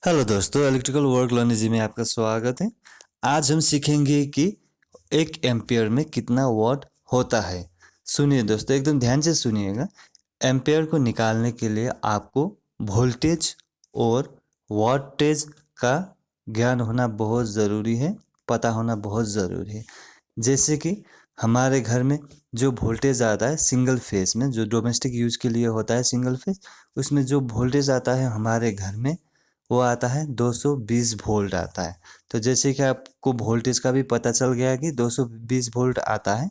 Hello दोस्तों, electrical work learning जी में आपका स्वागत है। आज हम सीखेंगे कि एक एम्पियर में कितना वाट होता है। सुनिए दोस्तों, एकदम ध्यान से सुनिएगा। एम्पियर को निकालने के लिए आपको वोल्टेज और वाटेज का ज्ञान होना बहुत ज़रूरी है, पता होना बहुत ज़रूरी है। जैसे कि हमारे घर में जो वोल्टेज आता है सिंगल फेस में, जो डोमेस्टिक यूज के लिए होता है सिंगल फेस, उसमें जो वोल्टेज आता है हमारे घर में वो आता है 220 वोल्ट आता है। तो जैसे कि आपको वोल्टेज का भी पता चल गया कि 220 वोल्ट आता है।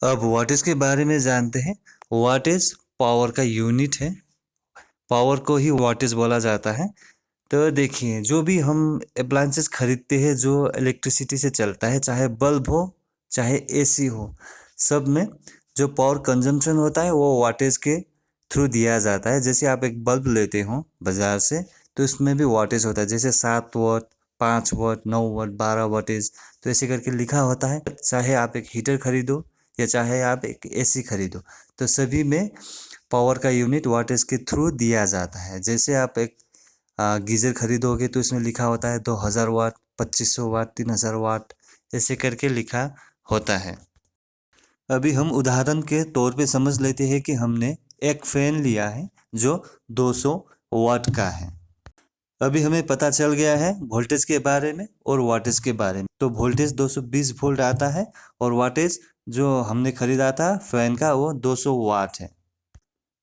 अब वाटेज के बारे में जानते हैं। वाटेज पावर का यूनिट है, पावर को ही वाटेज बोला जाता है। तो देखिए, जो भी हम अप्लायंसेस खरीदते हैं जो इलेक्ट्रिसिटी से चलता है, चाहे बल्ब हो चाहे एसी हो, सब में जो पावर कंजम्पशन होता है वो वाटेज के थ्रू दिया जाता है। जैसे आप एक बल्ब लेते हो बाज़ार से, तो इसमें भी वाटेज होता है, जैसे 7 वाट, 5 वाट, 9 वाट, 12 वाटेज, तो ऐसे करके लिखा होता है। चाहे आप एक हीटर खरीदो या चाहे आप एक एसी खरीदो, तो सभी में पावर का यूनिट वाटेज के थ्रू दिया जाता है। जैसे आप एक गीज़र खरीदोगे तो इसमें लिखा होता है 2000 वाट, 2500 वाट, 3000 वाट, ऐसे करके लिखा होता है। अभी हम उदाहरण के तौर पे समझ लेते हैं कि हमने एक फ़ैन लिया है जो 200 वाट का है। अभी हमें पता चल गया है वोल्टेज के बारे में और वाटेज के बारे में। तो वोल्टेज 220 वोल्ट आता है और वाटेज जो हमने खरीदा था फ़ैन का वो 200 वाट है।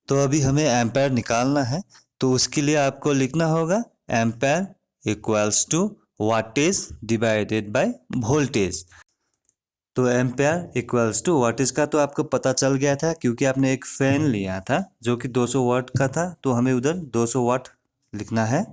तो अभी हमें एम्पेयर निकालना है, तो उसके लिए आपको लिखना होगा ampere equals to wattage divided by voltage. तो एम्पेयर इक्वल्स टू वाटेज का तो आपको पता चल गया था, क्योंकि आपने एक फ़ैन लिया था जो कि 200 वाट का था, तो हमें उधर 200 वाट लिखना है।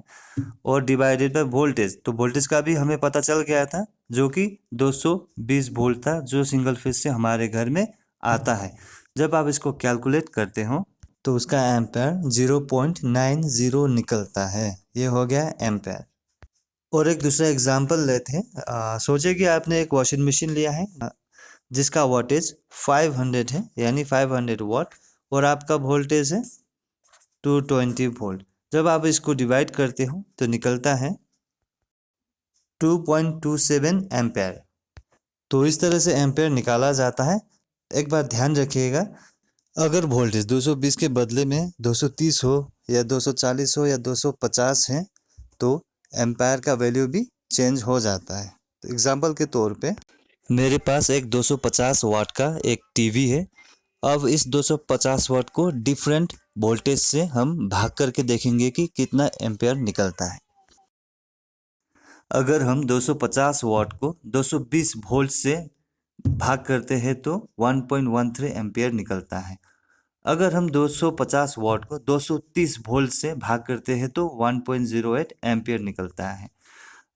और डिवाइडेड बाय वोल्टेज, तो वोल्टेज का भी हमें पता चल गया था जो कि 220 वोल्ट था, जो सिंगल फेज से हमारे घर में आता है। जब आप इसको कैलकुलेट करते हो तो उसका एम्पेयर 0.90 निकलता है। ये हो गया एम्पेयर। और एक दूसरा एग्जांपल लेते हैं। सोचिए कि आपने एक वॉशिंग मशीन लिया है जिसका वोल्टेज 500 है, यानी 500 वाट, और आपका वोल्टेज है 220 वोल्ट। जब आप इसको डिवाइड करते हो तो निकलता है 2.27 एम्पेयर। तो इस तरह से एम्पेयर निकाला जाता है। एक बात ध्यान रखिएगा, अगर वोल्टेज 220 के बदले में 230 हो या 240 हो या 250 है, तो एम्पायर का वैल्यू भी चेंज हो जाता है। तो एग्जांपल के तौर पे मेरे पास एक 250 वाट का एक टीवी है। अब इस 250 वाट को डिफरेंट वोल्टेज से हम भाग करके देखेंगे कि कितना एम्पेयर निकलता है। अगर हम 250 वाट को 220 वोल्ट से भाग करते हैं तो 1.13 एम्पेयर निकलता है। अगर हम 250 वाट को 230 वोल्ट से भाग करते हैं तो 1.08 एम्पियर निकलता है।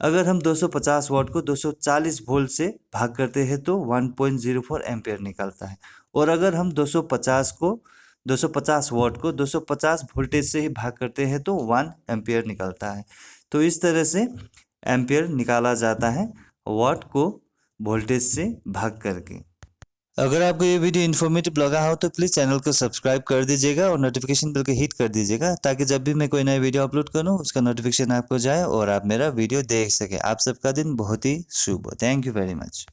अगर हम 250 वाट को 240 वोल्ट से भाग करते हैं तो 1.04 एम्पियर निकलता है। और अगर हम 250 वाट को 250 वोल्टेज से ही भाग करते हैं तो 1 एम्पियर निकलता है। तो इस तरह से एम्पियर निकाला जाता है वाट को वोल्टेज से भाग करके। अगर आपको ये वीडियो इन्फॉर्मेटिव लगा हो तो प्लीज़ चैनल को सब्सक्राइब कर दीजिएगा और नोटिफिकेशन बेल को हिट कर दीजिएगा, ताकि जब भी मैं कोई नया वीडियो अपलोड करूँ उसका नोटिफिकेशन आपको जाए और आप मेरा वीडियो देख सकें। आप सबका दिन बहुत ही शुभ हो। Thank you very much.